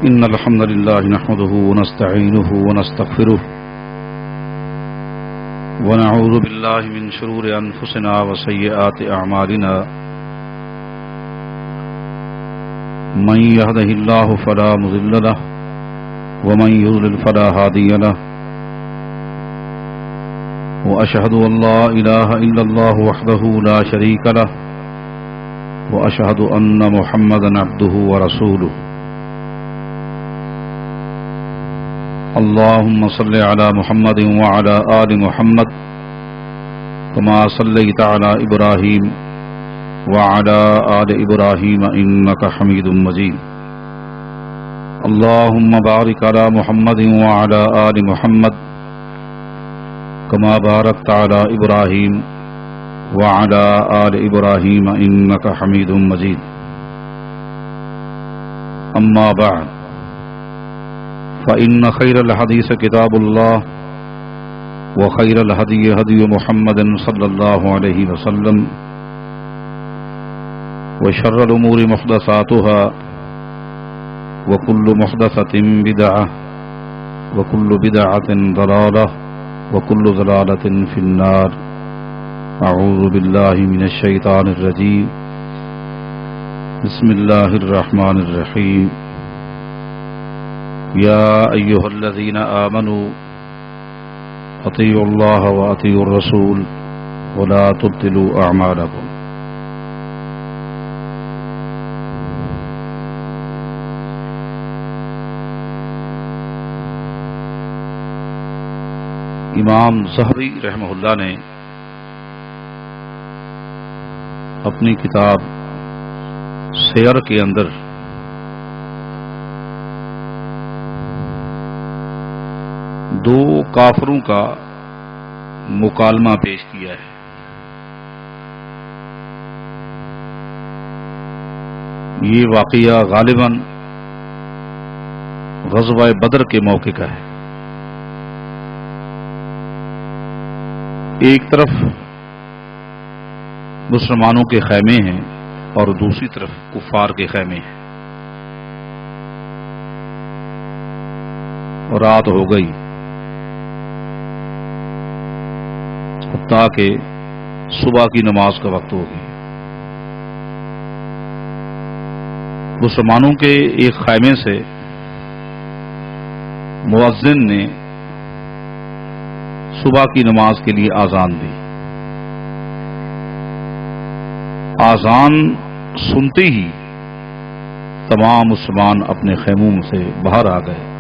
إن الحمد لله نحمده ونستعينه ونستغفره ونعوذ بالله من شرور أنفسنا وسيئات أعمالنا من يهده الله فلا مضل له ومن يضلل فلا هادي له وأشهد أن لا إله إلا الله وحده لا شريك له وأشهد أن محمدا عبده ورسوله اللهم صل على محمد وعلى آل محمد كما صليت على إبراهيم وعلى آل إبراهيم إنك حميد مجيد اللهم بارك على محمد وعلى آل محمد كما باركت على إبراهيم وعلى آل إبراهيم إنك حميد مجيد أما بعد فإن خير الحديث كتاب الله وخير الهدي هدي محمد صلى الله عليه وسلم وشر الأمور محدثاتها وكل محدثة بدعة وكل بدعة ضلالة وكل ضلالة في النار أعوذ بالله من الشيطان الرجيم بسم الله الرحمن الرحيم يا أيها الذين آمنوا أطيعوا الله وأطيعوا الرسول ولا تبطلوا أعمالكم امام زہبی رحمہ اللہ نے اپنی کتاب سیر کے اندر دو کافروں کا مکالمہ پیش کیا ہے۔ یہ واقعہ غالباً غزوہ بدر کے موقع کا ہے۔ ایک طرف مسلمانوں کے خیمے ہیں اور دوسری طرف کفار کے خیمے ہیں۔ رات ہو گئی حتیٰ کہ صبح کی نماز کا وقت ہو گئی۔ مسلمانوں کے ایک خیمے سے مؤذن نے صبح کی نماز کے لیے آذان دی۔ آذان سنتے ہی تمام مسلمان اپنے خیموں سے باہر آ گئے۔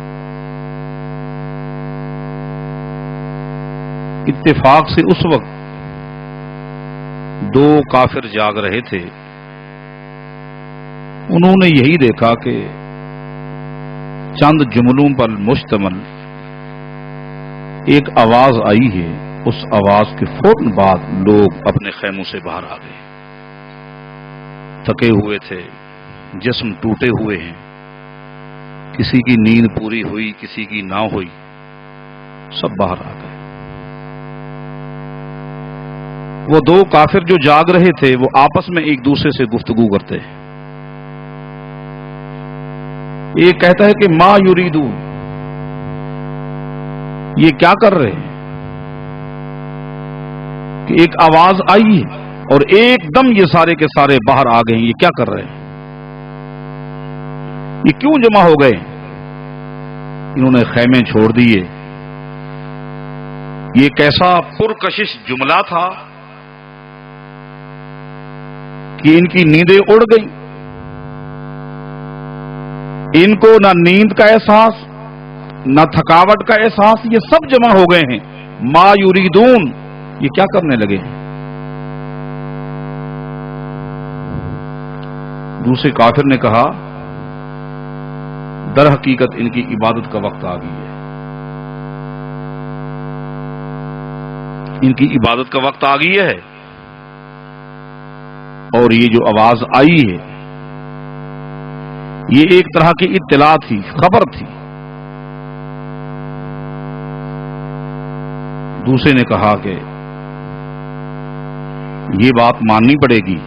اتفاق سے اس وقت دو کافر جاگ رہے تھے۔ انہوں نے یہی دیکھا کہ چند جملوں پر مشتمل ایک آواز آئی ہے۔ اس آواز کے فوراً بعد لوگ اپنے خیموں سے باہر آ گئے۔ تھکے ہوئے تھے، جسم ٹوٹے ہوئے ہیں، کسی کی نیند پوری ہوئی کسی کی نہ ہوئی، سب باہر آ گئے۔ وہ دو کافر جو جاگ رہے تھے وہ آپس میں ایک دوسرے سے گفتگو کرتے ہیں۔ ایک کہتا ہے کہ ما یریدون، یہ کیا کر رہے ہیں؟ کہ ایک آواز آئی اور ایک دم یہ سارے کے سارے باہر آ گئے ہیں، یہ کیا کر رہے ہیں؟ یہ کیوں جمع ہو گئے؟ انہوں نے خیمے چھوڑ دیے۔ یہ کیسا پرکشش جملہ تھا کہ ان کی نیندیں اڑ گئیں۔ ان کو نہ نیند کا احساس نہ تھکاوٹ کا احساس، یہ سب جمع ہو گئے ہیں۔ ما یریدون، یہ کیا کرنے لگے ہیں؟ دوسرے کافر نے کہا در حقیقت ان کی عبادت کا وقت آ گئی ہے، ان کی عبادت کا وقت آ گئی ہے، اور یہ جو آواز آئی ہے یہ ایک طرح کی اطلاع تھی، خبر تھی۔ دوسرے نے کہا کہ یہ بات ماننی پڑے گی،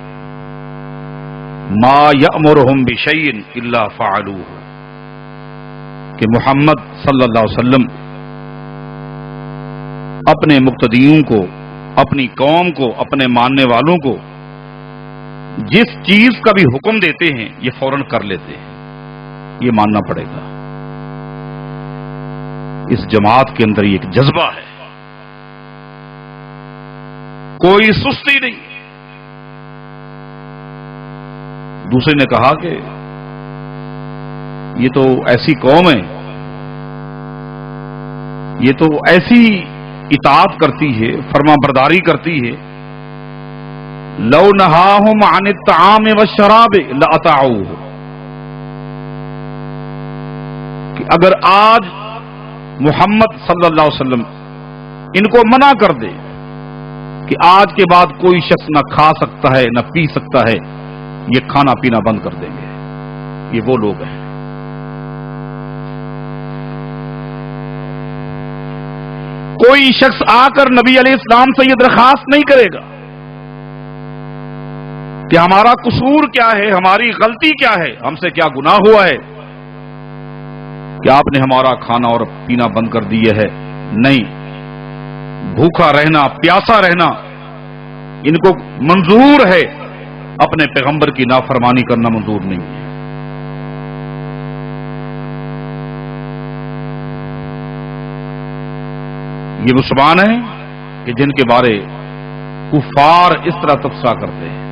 ما یأمرہم بشیء الا فعلوہ، کہ محمد صلی اللہ علیہ وسلم اپنے مقتدیوں کو، اپنی قوم کو، اپنے ماننے والوں کو جس چیز کا بھی حکم دیتے ہیں یہ فوراً کر لیتے ہیں، یہ ماننا پڑے گا۔ اس جماعت کے اندر یہ ایک جذبہ ہے، کوئی سستی نہیں۔ دوسرے نے کہا کہ یہ تو ایسی قوم ہے، یہ تو ایسی اطاعت کرتی ہے، فرما برداری کرتی ہے، لو نہاہم عن الطعام والشراب لأطاعوہ، کہ اگر آج محمد صلی اللہ علیہ وسلم ان کو منع کر دے کہ آج کے بعد کوئی شخص نہ کھا سکتا ہے نہ پی سکتا ہے، یہ کھانا پینا بند کر دیں گے۔ یہ وہ لوگ ہیں۔ کوئی شخص آ کر نبی علیہ السلام سے یہ درخواست نہیں کرے گا کہ ہمارا قصور کیا ہے، ہماری غلطی کیا ہے، ہم سے کیا گناہ ہوا ہے کہ آپ نے ہمارا کھانا اور پینا بند کر دیا ہے۔ نہیں، بھوکا رہنا، پیاسا رہنا ان کو منظور ہے، اپنے پیغمبر کی نافرمانی کرنا منظور نہیں ہے۔ یہ مسلمان ہیں کہ جن کے بارے کفار اس طرح تبصرہ کرتے ہیں۔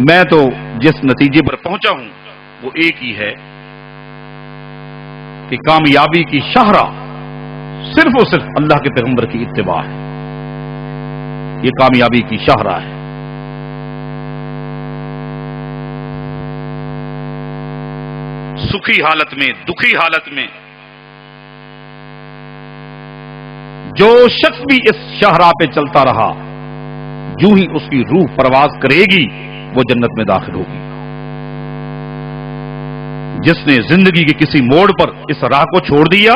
میں تو جس نتیجے پر پہنچا ہوں وہ ایک ہی ہے کہ کامیابی کی شاہراہ صرف اور صرف اللہ کے پیغمبر کی اتباع ہے، یہ کامیابی کی شاہراہ ہے۔ سکھی حالت میں، دکھی حالت میں جو شخص بھی اس شاہراہ پہ چلتا رہا، جو ہی اس کی روح پرواز کرے گی وہ جنت میں داخل ہوگی۔ جس نے زندگی کے کسی موڑ پر اس راہ کو چھوڑ دیا،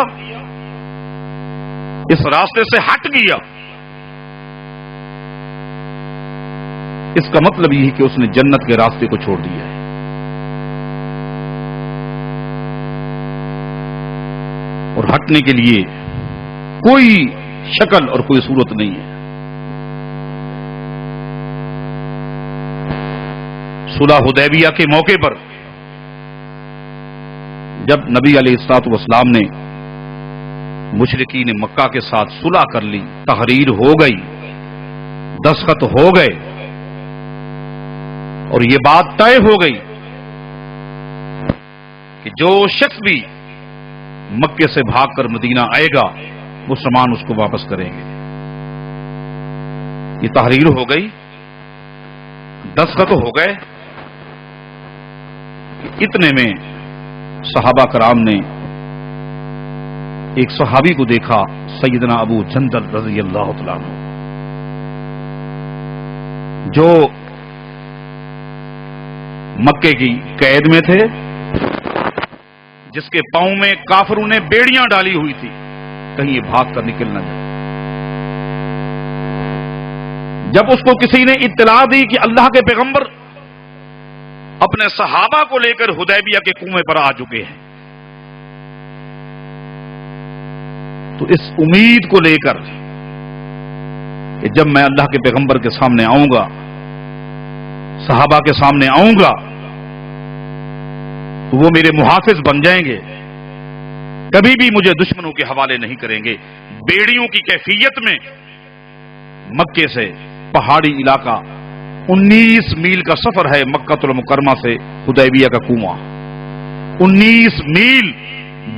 اس راستے سے ہٹ گیا، اس کا مطلب یہ ہے کہ اس نے جنت کے راستے کو چھوڑ دیا ہے۔ اور ہٹنے کے لیے کوئی شکل اور کوئی صورت نہیں ہے۔ صلح حدیبیہ کے موقع پر جب نبی علیہ الصلوۃ والسلام نے مشرکین مکہ کے ساتھ صلح کر لی، تحریر ہو گئی، دستخط ہو گئے اور یہ بات طے ہو گئی کہ جو شخص بھی مکے سے بھاگ کر مدینہ آئے گا مسلمان اس کو واپس کریں گے۔ یہ تحریر ہو گئی، دستخط ہو گئے۔ اتنے میں صحابہ کرام نے ایک صحابی کو دیکھا، سیدنا ابو جندل رضی اللہ تعالیٰ عنہ، جو مکے کی قید میں تھے، جس کے پاؤں میں کافروں نے بیڑیاں ڈالی ہوئی تھی کہیں یہ بھاگ کر نکل نہ جائے۔ جب اس کو کسی نے اطلاع دی کہ اللہ کے پیغمبر اپنے صحابہ کو لے کر حدیبیہ کے کنویں پر آ چکے ہیں، تو اس امید کو لے کر کہ جب میں اللہ کے پیغمبر کے سامنے آؤں گا، صحابہ کے سامنے آؤں گا، تو وہ میرے محافظ بن جائیں گے، کبھی بھی مجھے دشمنوں کے حوالے نہیں کریں گے۔ بیڑیوں کی کیفیت میں مکے سے پہاڑی علاقہ 19 میل کا سفر ہے، مکہ المکرمہ سے حدیبیہ کا کنواں 19 میل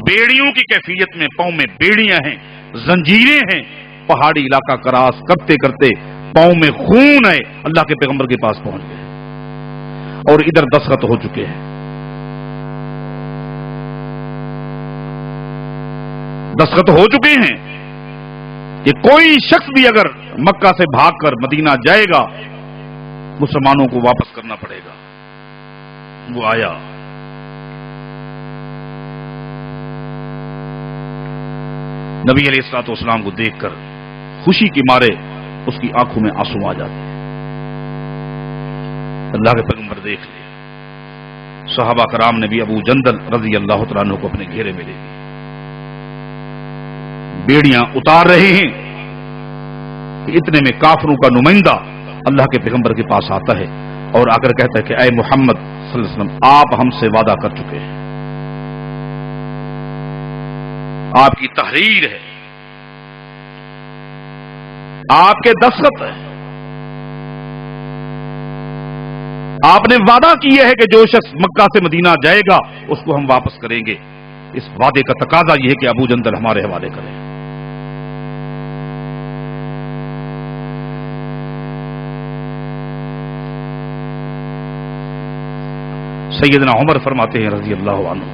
بیڑیوں کی کیفیت میں، پاؤں میں بیڑیاں ہیں، زنجیریں ہیں، پہاڑی علاقہ کراس کرتے کرتے پاؤں میں خون ہے، اللہ کے پیغمبر کے پاس پہنچ گئے اور ادھر دستخط ہو چکے ہیں۔ دستخط ہو چکے ہیں کہ کوئی شخص بھی اگر مکہ سے بھاگ کر مدینہ جائے گا مسلمانوں کو واپس کرنا پڑے گا۔ وہ آیا، نبی علیہ الصلوۃ والسلام کو دیکھ کر خوشی کے مارے اس کی آنکھوں میں آنسو آ جاتے ہیں۔ اللہ کے پیغمبر دیکھ لے، صحابہ کرام نے بھی ابو جندل رضی اللہ تعالیٰ عنہ کو اپنے گھیرے میں لے لی. بیڑیاں اتار رہے ہیں کہ اتنے میں کافروں کا نمائندہ اللہ کے پیغمبر کے پاس آتا ہے اور آ کر کہتا ہے کہ اے محمد صلی اللہ علیہ وسلم، آپ ہم سے وعدہ کر چکے ہیں، آپ کی تحریر ہے، آپ کے دستخط ہے، آپ نے وعدہ کیا ہے کہ جو شخص مکہ سے مدینہ جائے گا اس کو ہم واپس کریں گے. اس وعدے کا تقاضا یہ ہے کہ ابو جندل ہمارے حوالے کریں. سیدنا عمر فرماتے ہیں رضی اللہ عنہ،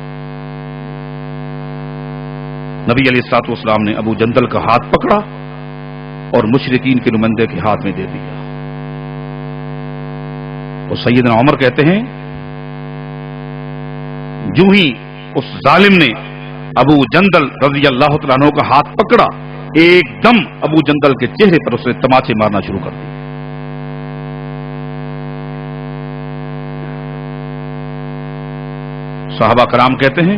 نبی علیہ الصلوۃ والسلام نے ابو جندل کا ہاتھ پکڑا اور مشرکین کے نمائندے کے ہاتھ میں دے دیا. اور سیدنا عمر کہتے ہیں جو ہی اس ظالم نے ابو جندل رضی اللہ تعالیٰ عنہ کا ہاتھ پکڑا، ایک دم ابو جندل کے چہرے پر اس نے تماچے مارنا شروع کر دیے. صحابہ کرام کہتے ہیں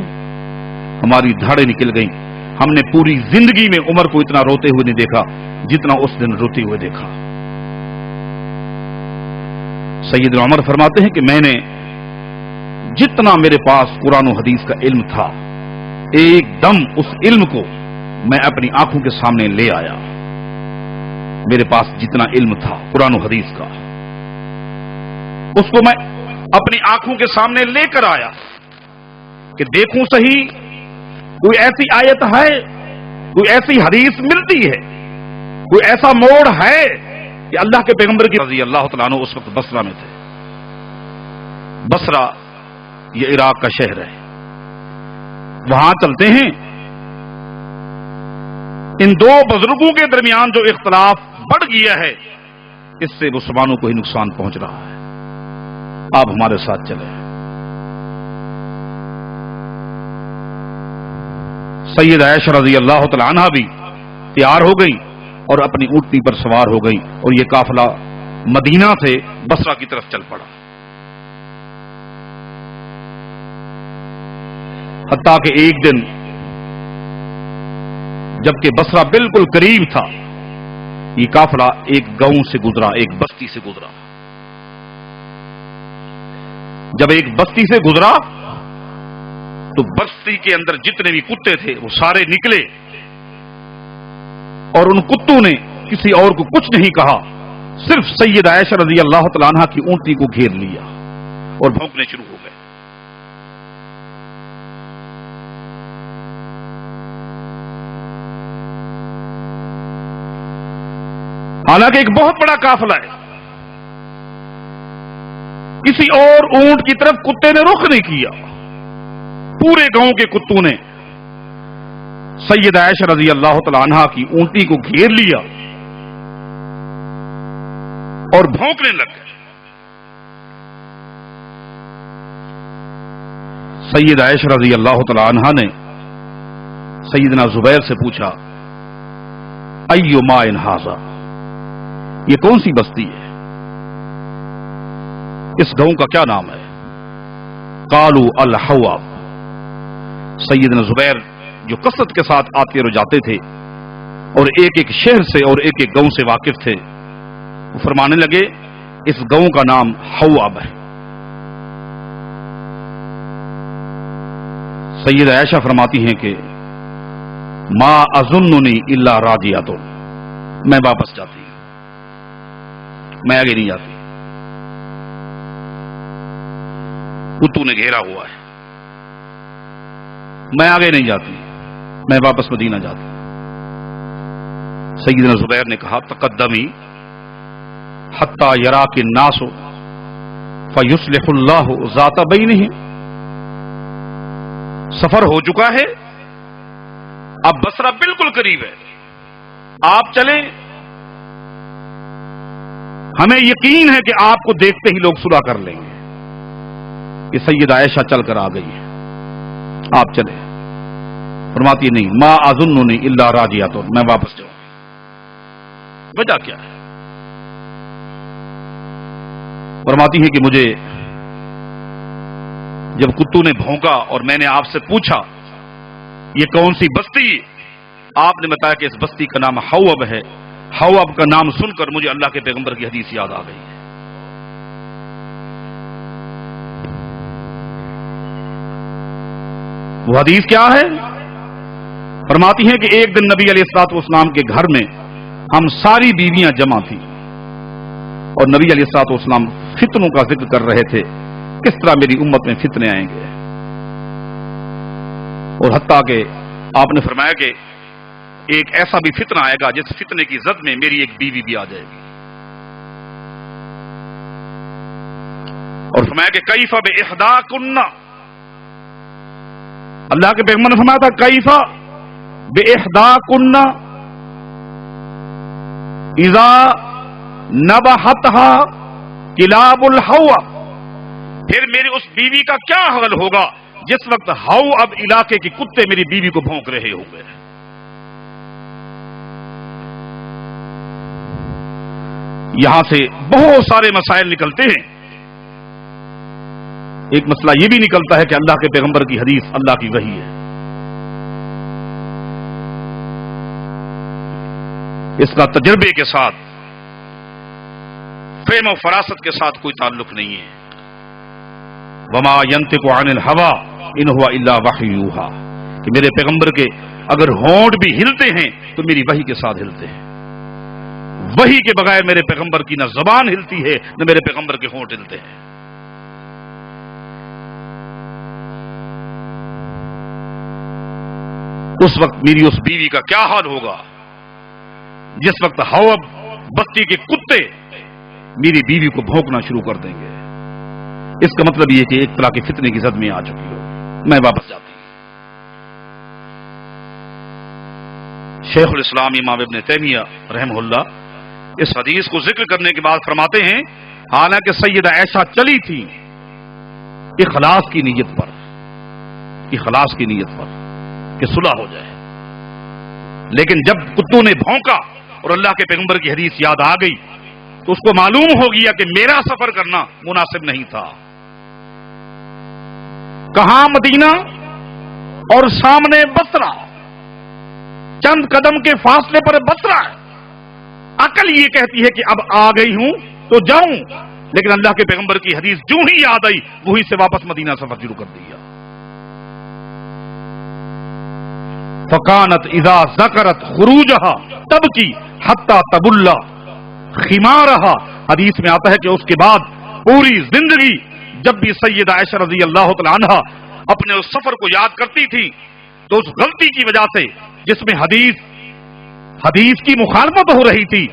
ہماری دھاڑیں نکل گئیں. ہم نے پوری زندگی میں عمر کو اتنا روتے ہوئے نہیں دیکھا جتنا اس دن روتے ہوئے دیکھا. سیدنا عمر فرماتے ہیں کہ میں نے جتنا میرے پاس قرآن و حدیث کا علم تھا، ایک دم اس علم کو میں اپنی آنکھوں کے سامنے لے آیا. میرے پاس جتنا علم تھا قرآن و حدیث کا، اس کو میں اپنی آنکھوں کے سامنے لے کر آیا کہ دیکھوں صحیح کوئی ایسی آیت ہے، کوئی ایسی حدیث ملتی ہے، کوئی ایسا موڑ ہے کہ اللہ کے پیغمبر کی رضی اللہ تعالیٰ عنہ اس وقت بصرہ میں تھے. بصرہ یہ عراق کا شہر ہے، وہاں چلتے ہیں. ان دو بزرگوں کے درمیان جو اختلاف بڑھ گیا ہے اس سے مسلمانوں کو ہی نقصان پہنچ رہا ہے. آپ ہمارے ساتھ چلیں. سید عائشہ رضی اللہ تعالی عنہا بھی تیار ہو گئی اور اپنی اونٹنی پر سوار ہو گئی اور یہ قافلہ مدینہ سے بصرہ کی طرف چل پڑا. حتیٰ کہ ایک دن جبکہ بصرہ بالکل قریب تھا، یہ قافلہ ایک گاؤں سے گزرا، ایک بستی سے گزرا. جب ایک بستی سے گزرا تو بستی کے اندر جتنے بھی کتے تھے وہ سارے نکلے اور ان کتوں نے کسی اور کو کچھ نہیں کہا، صرف سید عائشہ رضی اللہ تعالیٰ عنہ کی اونٹنی کو گھیر لیا اور بھونکنے شروع ہو گئے. حالانکہ ایک بہت بڑا قافلہ ہے، کسی اور اونٹ کی طرف کتے نے رخ نہیں کیا. پورے گاؤں کے کتوں نے سید عائشہ رضی اللہ تعالی عنہا کی اونٹی کو گھیر لیا اور بھونکنے لگ گئے. سید عائشہ رضی اللہ تعالی عنہا نے سیدنا زبیر سے پوچھا، ایو ماء ھذا، یہ کون سی بستی ہے، اس گاؤں کا کیا نام ہے؟ قالوا الحواب. سیدنا زبیر جو کثرت کے ساتھ آتے اور جاتے تھے اور ایک ایک شہر سے اور ایک ایک گاؤں سے واقف تھے، وہ فرمانے لگے اس گاؤں کا نام حواب ہے. سید عائشہ فرماتی ہیں کہ ما اظننی الا راجعۃ، میں واپس جاتی ہوں، میں آگے نہیں جاتی. کتوں نے گھیرا ہوا ہے، میں آگے نہیں جاتی، میں واپس مدینہ جاتی. سیدنا زبیر نے کہا تقدمی حتی یراک الناس فیصلح اللہ ذات بینہم. سفر ہو چکا ہے، اب بصرہ بالکل قریب ہے، آپ چلیں، ہمیں یقین ہے کہ آپ کو دیکھتے ہی لوگ صلح کر لیں گے. کہ سید عائشہ چل کر آ گئی ہے، آپ چلیں. فرماتی نہیں، ما اظننی الا راجعۃ، میں واپس جاؤں. وجہ کیا ہے؟ فرماتی ہے کہ مجھے جب کتوں نے بھونکا اور میں نے آپ سے پوچھا یہ کون سی بستی، آپ نے بتایا کہ اس بستی کا نام حوب ہے۔ حوب کا نام سن کر مجھے اللہ کے پیغمبر کی حدیث یاد آ گئی ہے۔ وہ حدیث کیا ہے؟ فرماتی ہیں کہ ایک دن نبی علیہ الصلوۃ والسلام کے گھر میں ہم ساری بیویاں جمع تھیں اور نبی علیہ الصلوۃ والسلام فتنوں کا ذکر کر رہے تھے، کس طرح میری امت میں فتنے آئیں گے، اور حتیٰ کہ آپ نے فرمایا کہ ایک ایسا بھی فتنہ آئے گا جس فتنے کی زد میں میری ایک بیوی بھی آ جائے گی، اور فرمایا کہ کیف باحداکن، اللہ کے پیغمبر نے فرمایا تھا کیف باحداکن اذا نبحتها کلاب الحوب، پھر میری اس بیوی کا کیا حال ہوگا جس وقت حوب علاقے کے کتے میری بیوی کو بھونک رہے ہوں گے۔ یہاں سے بہت سارے مسائل نکلتے ہیں۔ ایک مسئلہ یہ بھی نکلتا ہے کہ اللہ کے پیغمبر کی حدیث اللہ کی وحی ہے، اس کا تجربے کے ساتھ، فہم و فراست کے ساتھ کوئی تعلق نہیں ہے۔ وما ينطق عن الهوى ان هو الا وحی یوحى، کہ میرے پیغمبر کے اگر ہونٹ بھی ہلتے ہیں تو میری وحی کے ساتھ ہلتے ہیں، وحی کے بغیر میرے پیغمبر کی نہ زبان ہلتی ہے نہ میرے پیغمبر کے ہونٹ ہلتے ہیں۔ اس وقت میری اس بیوی کا کیا حال ہوگا جس وقت حوب بستی کے کتے میری بیوی کو بھونکنا شروع کر دیں گے۔ اس کا مطلب یہ کہ ایک طرح کی فتنے کی زد میں آ چکی ہو۔ میں واپس جاتی ہوں۔ شیخ الاسلام امام ابن تیمیہ رحمہ اللہ اس حدیث کو ذکر کرنے کے بعد فرماتے ہیں حالانکہ سیدہ عائشہ چلی تھی اخلاص کی نیت پر، اخلاص کی نیت پر کہ صلح ہو جائے، لیکن جب کتوں نے بھونکا اور اللہ کے پیغمبر کی حدیث یاد آ گئی تو اس کو معلوم ہو گیا کہ میرا سفر کرنا مناسب نہیں تھا۔ کہاں مدینہ اور سامنے بصرہ، چند قدم کے فاصلے پر بصرہ ہے۔ عقل یہ کہتی ہے کہ اب آ گئی ہوں تو جاؤں، لیکن اللہ کے پیغمبر کی حدیث جو ہی یاد آئی وہی سے واپس مدینہ سفر شروع کر دیا۔ فکانت اذا ذکرت خروجها تبکی حتی تبل خمارها، حدیث میں آتا ہے کہ اس کے بعد پوری زندگی جب بھی سیدہ عائشہ رضی اللہ تعالی عنہا اپنے اس سفر کو یاد کرتی تھی تو اس غلطی کی وجہ سے جس میں حدیث کی مخالفت ہو رہی تھی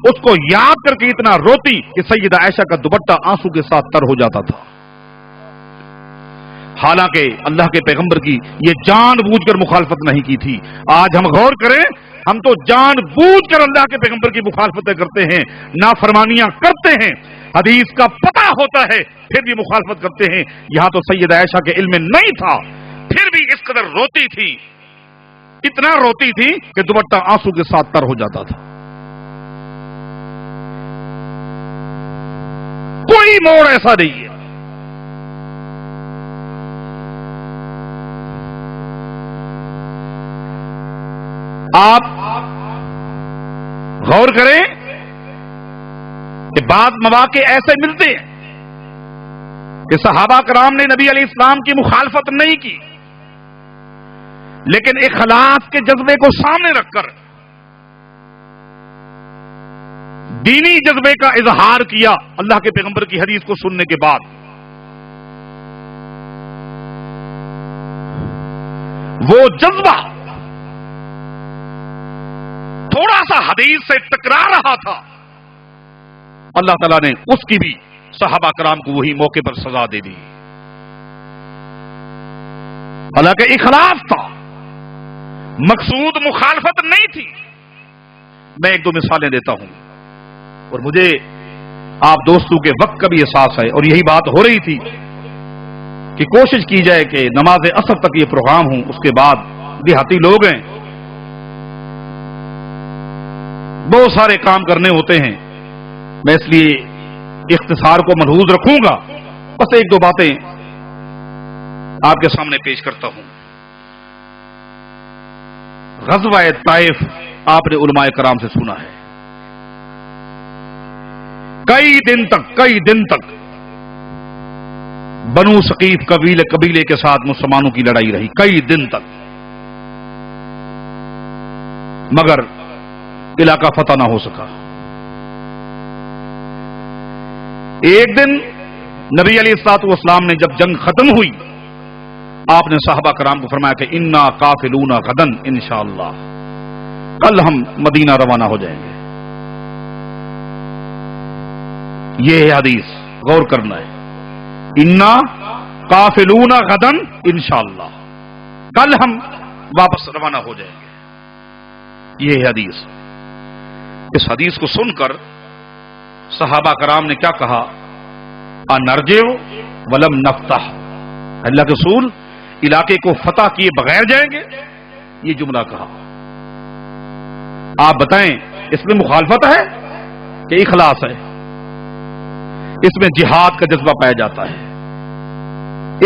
اس کو یاد کر کے اتنا روتی کہ سیدہ عائشہ کا دوپٹہ آنسو کے ساتھ تر ہو جاتا تھا۔ حالانکہ اللہ کے پیغمبر کی یہ جان بوجھ کر مخالفت نہیں کی تھی۔ آج ہم غور کریں، ہم تو جان بوجھ کر اللہ کے پیغمبر کی مخالفتیں کرتے ہیں، نافرمانیاں کرتے ہیں، حدیث کا پتہ ہوتا ہے پھر بھی مخالفت کرتے ہیں۔ یہاں تو سیدہ عائشہ کے علم میں نہیں تھا، پھر بھی اس قدر روتی تھی، اتنا روتی تھی کہ دوپٹہ آنسو کے ساتھ تر ہو جاتا تھا۔ کوئی موڑ ایسا نہیں ہے۔ آپ غور کریں کہ بعض مواقع ایسے ملتے ہیں کہ صحابہ کرام نے نبی علیہ السلام کی مخالفت نہیں کی، لیکن اخلاص کے جذبے کو سامنے رکھ کر دینی جذبے کا اظہار کیا اللہ کے پیغمبر کی حدیث کو سننے کے بعد۔ وہ جذبہ تھوڑا سا حدیث سے ٹکرا رہا تھا، اللہ تعالیٰ نے اس کی بھی صحابہ کرام کو وہی موقع پر سزا دے دی۔ حالانکہ اخلاص تھا، مقصود مخالفت نہیں تھی۔ میں ایک دو مثالیں دیتا ہوں، اور مجھے آپ دوستوں کے وقت کا بھی احساس ہے، اور یہی بات ہو رہی تھی کہ کوشش کی جائے کہ نماز عصر تک یہ پروگرام ہوں، اس کے بعد دیہاتی لوگ ہیں، بہت سارے کام کرنے ہوتے ہیں، میں اس لیے اختصار کو ملحوظ رکھوں گا، بس ایک دو باتیں آپ کے سامنے پیش کرتا ہوں۔ غزوہ طائف آپ نے علماء کرام سے سنا ہے، کئی دن تک بنو ثقیف قبیلے کے ساتھ مسلمانوں کی لڑائی رہی، کئی دن تک، مگر علاقہ فتح نہ ہو سکا۔ ایک دن نبی علیہ الصلوۃ والسلام نے جب جنگ ختم ہوئی، آپ نے صحابہ کرام کو فرمایا کہ انا قافلون غدن انشاءاللہ، کل ہم مدینہ روانہ ہو جائیں گے۔ یہ ہے حدیث، غور کرنا ہے، انا قافلون غدن انشاءاللہ، کل ہم واپس روانہ ہو جائیں گے۔ یہ ہے حدیث۔ اس حدیث کو سن کر صحابہ کرام نے کیا کہا؟ انرجع ولم نفتح، اللہ کے رسول علاقے کو فتح کیے بغیر جائیں گے؟ یہ جملہ کہا۔ آپ بتائیں اس میں مخالفت ہے کہ اخلاص ہے؟ اس میں جہاد کا جذبہ پایا جاتا ہے،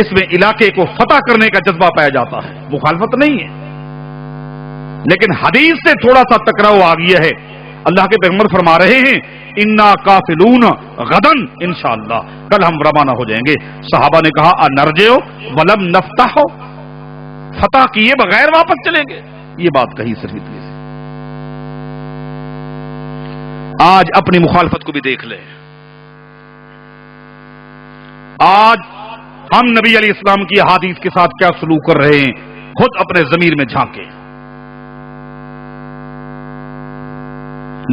اس میں علاقے کو فتح کرنے کا جذبہ پایا جاتا ہے، مخالفت نہیں ہے۔ لیکن حدیث سے تھوڑا سا ٹکراؤ آ گیا ہے۔ اللہ کے پیغمبر فرما رہے ہیں انا قافلون غدن انشاءاللہ، کل ہم روانہ ہو جائیں گے۔ صحابہ نے کہا انرجع ولم نفتح، فتح کیے بغیر واپس چلیں گے؟ یہ بات کہی صرف اتنی سی۔ آج اپنی مخالفت کو بھی دیکھ لیں۔ آج ہم نبی علیہ السلام کی احادیث کے ساتھ کیا سلوک کر رہے ہیں، خود اپنے ضمیر میں جھانکیں۔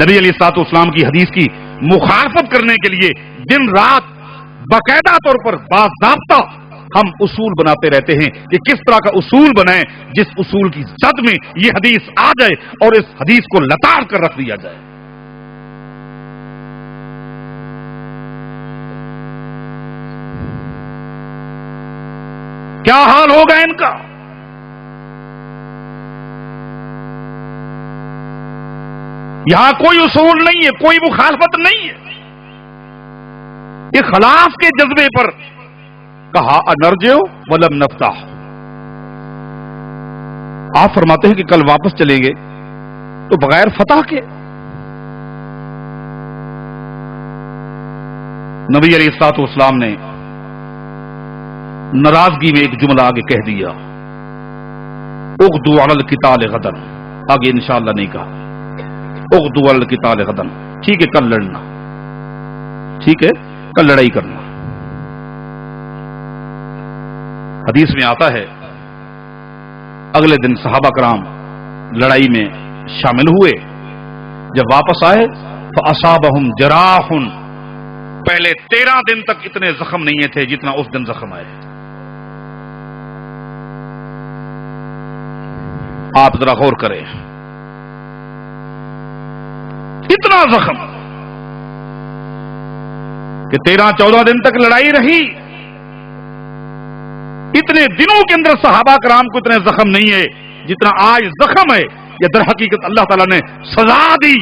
نبی علیہ الصلوۃ والسلام کی حدیث کی مخالفت کرنے کے لیے دن رات باقاعدہ طور پر باضابطہ ہم اصول بناتے رہتے ہیں کہ کس طرح کا اصول بنائیں جس اصول کی زد میں یہ حدیث آ جائے اور اس حدیث کو لتاڑ کر رکھ دیا جائے۔ کیا حال ہوگا ان کا؟ یہاں کوئی اصول نہیں ہے، کوئی مخالفت نہیں ہے، اخلاص کے جذبے پر کہا انرجع ولم نفتح۔ آپ فرماتے ہیں کہ کل واپس چلیں گے تو بغیر فتح کے؟ نبی علیہ الصلوۃ والسلام نے ناراضگی میں ایک جملہ آگے کہہ دیا، اغدوا علی القتال غدا، آگے انشاءاللہ نہیں کہا، اغدوا علی القتال غدا، ٹھیک ہے کل لڑنا، ٹھیک ہے کل لڑائی کرنا۔ حدیث میں آتا ہے اگلے دن صحابہ کرام لڑائی میں شامل ہوئے، جب واپس آئے فاصابہم جراح، پہلے 13 دن تک اتنے زخم نہیں تھے جتنا اس دن زخم آئے۔ آپ ذرا غور کریں، اتنا زخم کہ 13-14 دن تک لڑائی رہی، اتنے دنوں کے اندر صحابہ کرام کو اتنے زخم نہیں ہے جتنا آج زخم ہے۔ یہ در حقیقت اللہ تعالیٰ نے سزا دی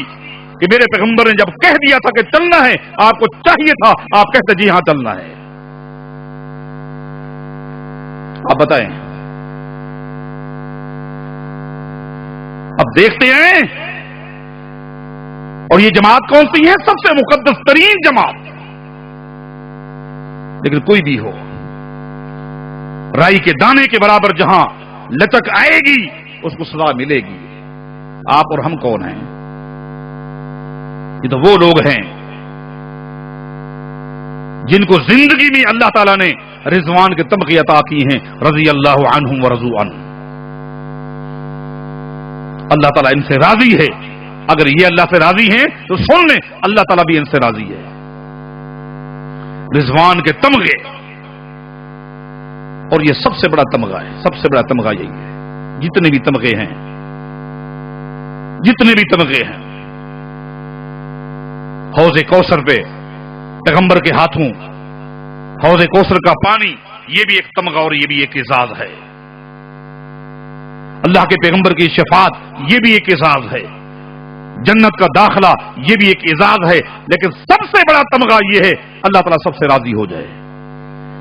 کہ میرے پیغمبر نے جب کہہ دیا تھا کہ چلنا ہے، آپ کو چاہیے تھا آپ کہتے جی ہاں چلنا ہے۔ آپ بتائیں، اب دیکھتے ہیں، اور یہ جماعت کون سی ہے؟ سب سے مقدس ترین جماعت۔ لیکن کوئی بھی ہو، رائی کے دانے کے برابر جہاں لچک آئے گی اس کو سزا ملے گی۔ آپ اور ہم کون ہیں؟ یہ تو وہ لوگ ہیں جن کو زندگی میں اللہ تعالیٰ نے رضوان کے تمغے عطا کی ہیں، رضی اللہ عنہم ورضوا عنہ۔ اللہ تعالیٰ ان سے راضی ہے۔ اگر یہ اللہ سے راضی ہیں تو سن لیں اللہ تعالیٰ بھی ان سے راضی ہے۔ رضوان کے تمغے، اور یہ سب سے بڑا تمغہ ہے، سب سے بڑا تمغہ یہی ہے۔ جتنے بھی تمغے ہیں، جتنے بھی تمغے ہیں، حوض کوثر پہ پیغمبر کے ہاتھوں حوض کوثر کا پانی، یہ بھی ایک تمغہ اور یہ بھی ایک اعزاز ہے۔ اللہ کے پیغمبر کی شفاعت، یہ بھی ایک اعزاز ہے۔ جنت کا داخلہ، یہ بھی ایک اعزاز ہے۔ لیکن سب سے بڑا تمغہ یہ ہے اللہ تعالیٰ سب سے راضی ہو جائے۔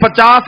50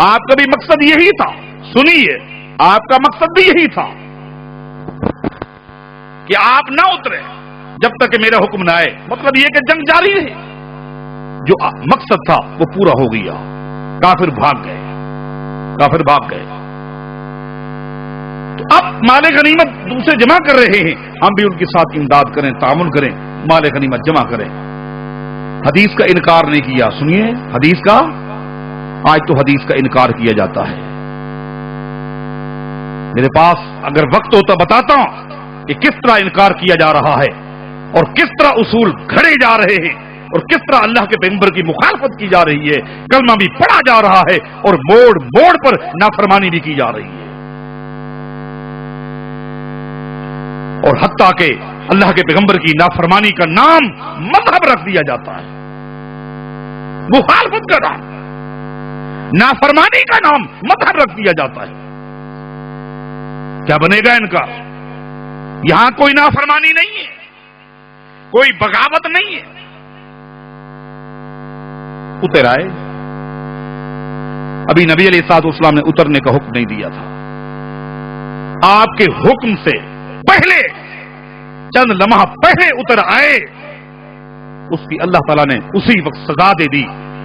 آپ کا بھی مقصد یہی تھا، سنیے، آپ کا مقصد بھی یہی تھا کہ آپ نہ اترے جب تک کہ میرا حکم نہ آئے، مطلب یہ کہ جنگ جاری رہے۔ جو مقصد تھا وہ پورا ہو گیا، کافر بھاگ گئے، کافر بھاگ گئے۔ تو اب مال غنیمت دوسرے جمع کر رہے ہیں، ہم بھی ان کے ساتھ امداد کریں، تعاون کریں، مال غنیمت جمع کریں۔ حدیث کا انکار نہیں کیا، سنیے حدیث کا، آج تو حدیث کا انکار کیا جاتا ہے۔ میرے پاس اگر وقت ہوتا بتاتا ہوں کہ کس طرح انکار کیا جا رہا ہے اور کس طرح اصول گھڑے جا رہے ہیں اور کس طرح اللہ کے پیغمبر کی مخالفت کی جا رہی ہے، کلمہ بھی پڑھا جا رہا ہے اور موڑ موڑ پر نافرمانی بھی کی جا رہی ہے، اور حتیٰ کہ اللہ کے پیغمبر کی نافرمانی کا نام مذہب رکھ دیا جاتا ہے، مخالفت کا نام، نافرمانی کا نام مذہب رکھ دیا جاتا ہے۔ کیا بنے گا ان کا؟ یہاں کوئی نافرمانی نہیں ہے، کوئی بغاوت نہیں ہے۔ اتر آئے، ابھی نبی علیہ الصلوۃ والسلام نے اترنے کا حکم نہیں دیا تھا، آپ کے حکم سے پہلے چند لمحہ پہلے اتر آئے، اس کی اللہ تعالیٰ نے اسی وقت سزا دے دی،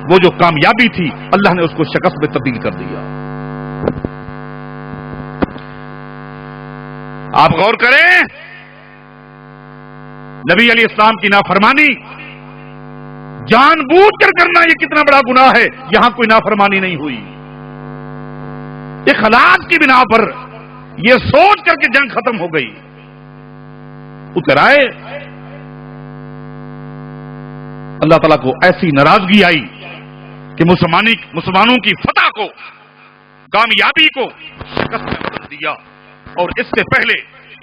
وہ جو کامیابی تھی اللہ نے اس کو شکست میں تبدیل کر دیا۔ آپ غور کریں، نبی علیہ السلام کی نافرمانی جان بوجھ کر کرنا یہ کتنا بڑا گناہ ہے، یہاں کوئی نافرمانی نہیں ہوئی، اخلاص کی بنا پر یہ سوچ کر کے جنگ ختم ہو گئی۔ اتر آئے، اللہ تعالیٰ کو ایسی ناراضگی آئی کہ مسلمانوں کی فتح کو، کامیابی کو شکست میں بدل دیا، اور اس سے پہلے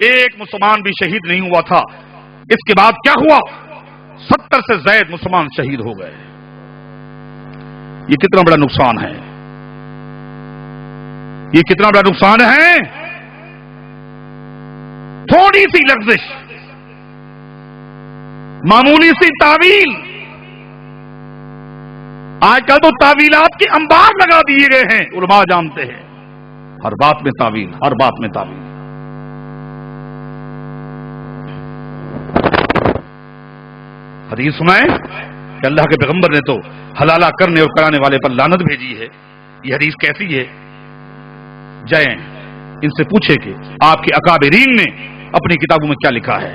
ایک مسلمان بھی شہید نہیں ہوا تھا۔ اس کے بعد کیا ہوا؟ 70 سے زائد مسلمان شہید ہو گئے۔ یہ کتنا بڑا نقصان ہے، یہ کتنا بڑا نقصان ہے۔ تھوڑی سی لغزش، معمولی سی تعویل، آج کل تو تعویلات کے انبار لگا دیے گئے ہیں، علماء جانتے ہیں، ہر بات میں تعویل، ہر بات میں تعویل۔ حدیث سنائیں کہ اللہ کے پیغمبر نے تو حلالہ کرنے اور کرانے والے پر لعنت بھیجی ہے۔ یہ حدیث کیسی ہے؟ جائیں ان سے پوچھے کہ آپ کے اکابرین نے اپنی کتابوں میں کیا لکھا ہے۔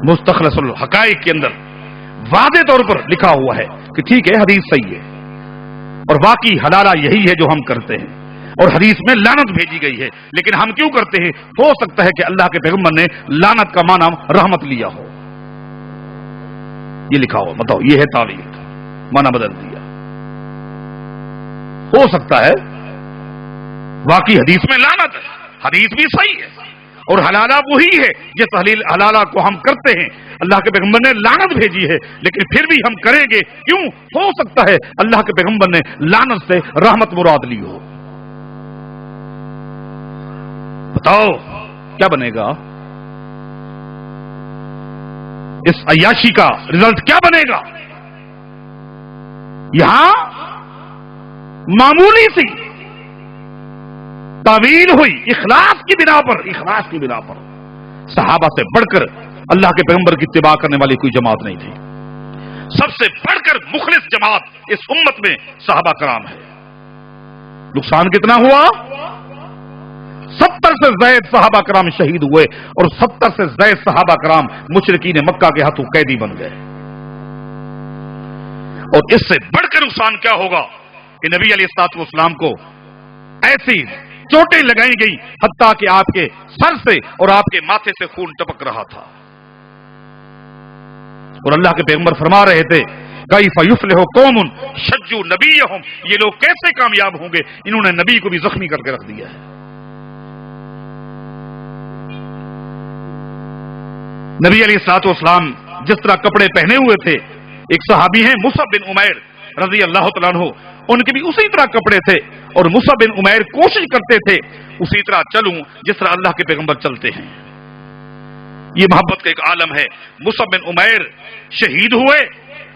مستخلص الحقائق کے اندر واضح طور پر لکھا ہوا ہے کہ ٹھیک ہے، حدیث صحیح ہے اور واقعی حلالہ یہی ہے جو ہم کرتے ہیں، اور حدیث میں لعنت بھیجی گئی ہے، لیکن ہم کیوں کرتے ہیں؟ ہو سکتا ہے کہ اللہ کے پیغمبر نے لعنت کا معنی رحمت لیا ہو، یہ لکھا ہو، بتاؤ، یہ ہے تعویل، معنی بدل دیا، ہو سکتا ہے واقعی حدیث میں لعنت ہے، حدیث بھی صحیح ہے اور حلالہ وہی ہے جس حلالہ کو ہم کرتے ہیں، اللہ کے پیغمبر نے لعنت بھیجی ہے، لیکن پھر بھی ہم کریں گے کیوں؟ ہو سکتا ہے اللہ کے پیغمبر نے لعنت سے رحمت مراد لی ہو۔ بتاؤ کیا بنے گا؟ اس عیاشی کا رزلٹ کیا بنے گا؟ یہاں معمولی سی تعویل ہوئی اخلاص کی بنا پر، اخلاص کی بنا پر صحابہ سے بڑھ کر اللہ کے پیغمبر کی اتباع کرنے والی کوئی جماعت نہیں تھی، سب سے بڑھ کر مخلص جماعت اس امت میں صحابہ کرام ہے۔ نقصان کتنا ہوا؟ 70 سے زائد صحابہ کرام شہید ہوئے اور 70 سے زائد صحابہ کرام مشرکین مکہ کے ہاتھوں قیدی بن گئے۔ اور اس سے بڑھ کر نقصان کیا ہوگا کہ نبی علیہ الصلوۃ والسلام کو ایسی چوٹیں لگائی گئی حتیٰ کہ آپ کے سر سے اور آپ کے ماتھے سے خون ٹپک رہا تھا، اور اللہ کے پیغمبر فرما رہے تھے کیف یفلح قوم شجوا نبیہم، یہ لوگ کیسے کامیاب ہوں گے، انہوں نے نبی کو بھی زخمی کر کے رکھ دیا ہے۔ نبی علیہ الصلوۃ والسلام جس طرح کپڑے پہنے ہوئے تھے، ایک صحابی ہیں مصعب بن عمیر رضی اللہ تعالیٰ عنہ، ان کے بھی اسی طرح کپڑے تھے، اور مصعب بن عمیر کوشش کرتے تھے اسی طرح چلوں جس طرح اللہ کے پیغمبر چلتے ہیں۔ یہ محبت کا ایک عالم ہے۔ مصعب بن عمیر شہید ہوئے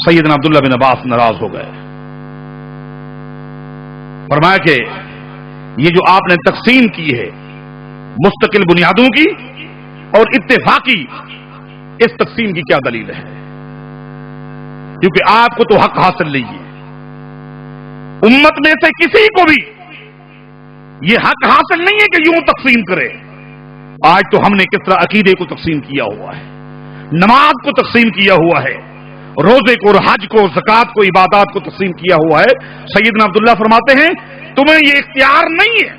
سیدنا عبداللہ بن عباس ناراض ہو گئے. فرمایا کہ یہ جو آپ نے تقسیم کی ہے مستقل بنیادوں کی اور اتفاقی، اس تقسیم کی کیا دلیل ہے؟ کیونکہ آپ کو تو حق حاصل نہیں ہے، امت میں سے کسی کو بھی یہ حق حاصل نہیں ہے کہ یوں تقسیم کرے. آج تو ہم نے کس طرح عقیدے کو تقسیم کیا ہوا ہے، نماز کو تقسیم کیا ہوا ہے، روزے کو اور حج کو، زکوٰۃ کو، عبادات کو تقسیم کیا ہوا ہے. سیدنا عبداللہ فرماتے ہیں تمہیں یہ اختیار نہیں ہے،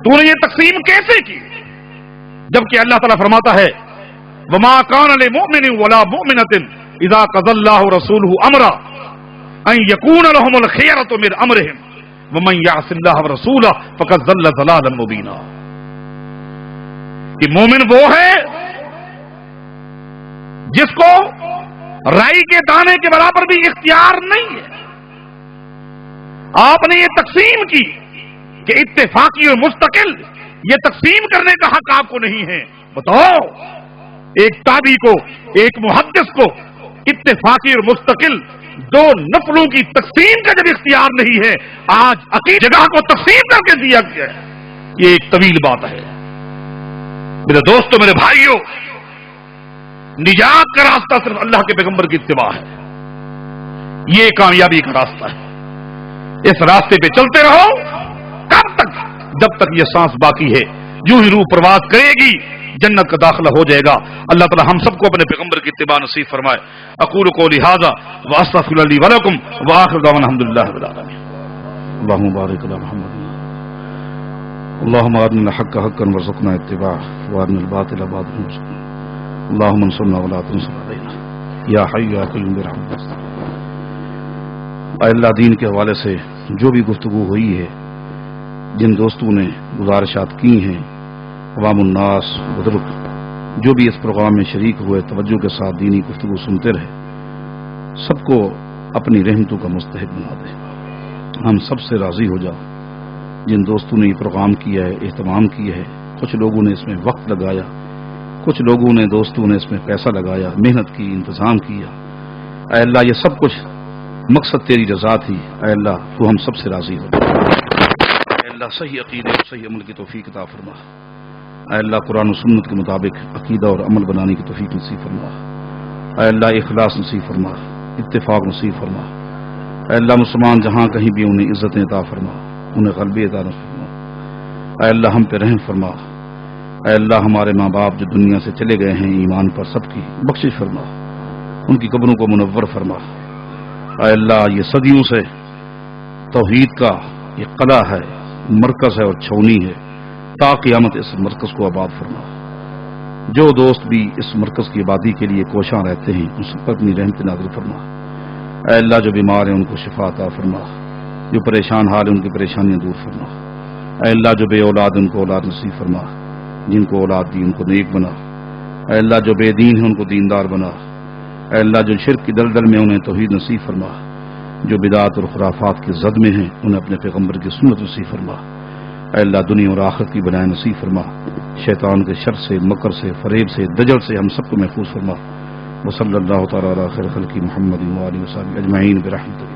تو نے یہ تقسیم کیسے کی؟ جبکہ اللہ تعالیٰ فرماتا ہے وما كان لمؤمن ولا مؤمنة اذا قضى الله ورسوله امرا ان يكون لهم الخيرة من امرهم ومن يعص الله ورسوله فقد ضل ضلالا مبينا. کہ مومن وہ ہے جس کو رائی کے دانے کے برابر بھی اختیار نہیں ہے. آپ نے یہ تقسیم کی کہ اتفاقی اور مستقل، یہ تقسیم کرنے کا حق آپ کو نہیں ہے. بتاؤ ایک تابعی کو، ایک محدث کو اتفاقی اور مستقل دو نفلوں کی تقسیم کا جب اختیار نہیں ہے، آج عقیدہ جگہ کو تقسیم کر کے دیا گیا ہے، یہ ایک طویل بات ہے. میرے دوستوں، میرے بھائیوں، نجات کا راستہ صرف اللہ کے پیغمبر کی اتباع ہے، یہ کامیابی کا راستہ ہے. اس راستے پہ چلتے رہو. کب تک؟ جب تک یہ سانس باقی ہے. جو ہی روح پرواز کرے گی جنت کا داخلہ ہو جائے گا. اللہ تعالی ہم سب کو اپنے پیغمبر کی اتباع نصیب فرمائے. اقول قولی ھذا واستغفر اللہ لی ولکم واخر دعوانا الحمدللہ رب العالمین. اللهم بارک علی محمد اللهم ارنا الحق حقا وارزقنا اتباعه وارنا الباطل باطلا وارزقنا اللهم انصرنا ولا تنصر علينا یا حی یا قیوم برحمتک. اے اللہ، دین کے حوالے سے جو بھی گفتگو ہوئی ہے، جن دوستوں نے گزارشات کی ہیں، عوام الناس، بزرگ جو بھی اس پروگرام میں شریک ہوئے، توجہ کے ساتھ دینی گفتگو سنتے رہے، سب کو اپنی رحمتوں کا مستحق بنا دے. ہم سب سے راضی ہو جا. جن دوستوں نے یہ پروگرام کیا ہے، اہتمام کیا ہے، کچھ لوگوں نے اس میں وقت لگایا، کچھ لوگوں نے دوستوں نے اس میں پیسہ لگایا، محنت کی، انتظام کیا. اے اللہ، یہ سب کچھ مقصد تیری رضا تھی. اے اللہ، تو ہم سب سے راضی ہو. اے اللہ، صحیح عقیدے اور صحیح عمل کی توفیق عطا فرما. اے اللہ، قرآن و سنت کے مطابق عقیدہ اور عمل بنانے کی توفیق نصیب فرما. اے اللہ، اخلاص نصیب فرما، اتفاق نصیب فرما. اے اللہ، مسلمان جہاں کہیں بھی انہیں عزتیں عطا فرما، انہیں غلبے عطا فرما. اے اللہ، ہم پہ رحم فرما. اے اللہ، ہمارے ماں باپ جو دنیا سے چلے گئے ہیں ایمان پر، سب کی بخشش فرما، ان کی قبروں کو منور فرما. اے اللہ، یہ صدیوں سے توحید کا یہ قلعہ ہے، مرکز ہے اور چھونی ہے. تا قیامت اس مرکز کو آباد فرما. جو دوست بھی اس مرکز کی آبادی کے لیے کوشاں رہتے ہیں، ان سب پر اپنی رحمت نازل فرما. اے اللہ، جو بیمار ہیں ان کو شفا عطا فرما، جو پریشان حال ہیں ان کی پریشانیاں دور فرما. اے اللہ، جو بے اولاد ان کو اولاد نصیب فرما، جن کو اولاد دی ان کو نیک بنا. اے اللہ، جو بے دین ہیں ان کو دیندار بنا. اے اللہ، جو شرک کی دلدل میں انہیں توحید نصیب فرما، جو بدعات اور خرافات کی زد میں ہیں انہیں اپنے پیغمبر کی سنت نصیب فرما. اے اللہ، دنیا اور آخرت کی بنائے نصیب فرما. شیطان کے شر سے، مکر سے، فریب سے، دجل سے ہم سب کو محفوظ فرما. وصلی اللہ تعالی علی خیر خلق محمد و آلہ وصحبہ اجمعین برحمتک.